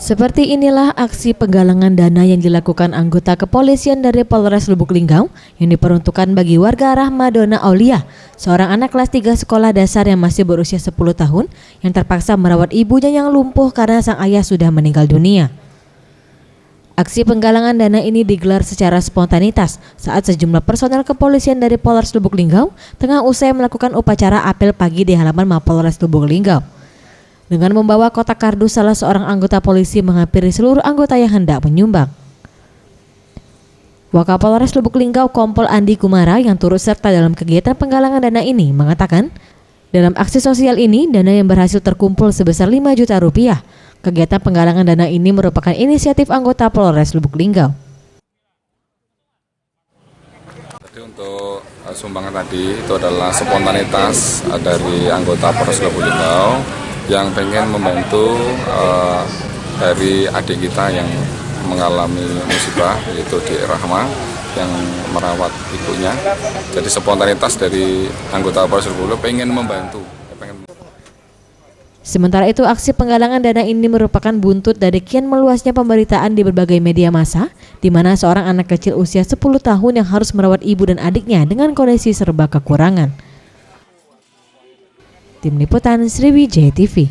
Seperti inilah aksi penggalangan dana yang dilakukan anggota kepolisian dari Polres Lubuk Linggau yang diperuntukkan bagi warga Rahmadona Aulia, seorang anak kelas 3 sekolah dasar yang masih berusia 10 tahun yang terpaksa merawat ibunya yang lumpuh karena sang ayah sudah meninggal dunia. Aksi penggalangan dana ini digelar secara spontanitas saat sejumlah personel kepolisian dari Polres Lubuk Linggau tengah usai melakukan upacara apel pagi di halaman Mapolres Lubuk Linggau. Dengan membawa kotak kardus, salah seorang anggota polisi menghampiri seluruh anggota yang hendak menyumbang. Wakapolres Lubuk Linggau Kompol Andi Kumara yang turut serta dalam kegiatan penggalangan dana ini mengatakan, dalam aksi sosial ini dana yang berhasil terkumpul sebesar 5 juta rupiah. Kegiatan penggalangan dana ini merupakan inisiatif anggota Polres Lubuk Linggau. Jadi untuk sumbangan tadi itu adalah spontanitas dari anggota Polres Lubuk Linggau yang pengen membantu dari adik kita yang mengalami musibah, yaitu di Rahma yang merawat ibunya. Jadi spontanitas dari anggota Polres Lubuk Linggau pengen membantu. Sementara itu, aksi penggalangan dana ini merupakan buntut dari kian meluasnya pemberitaan di berbagai media massa, di mana seorang anak kecil usia 10 tahun yang harus merawat ibu dan adiknya dengan kondisi serba kekurangan. Tim Liputan Sriwijaya TV.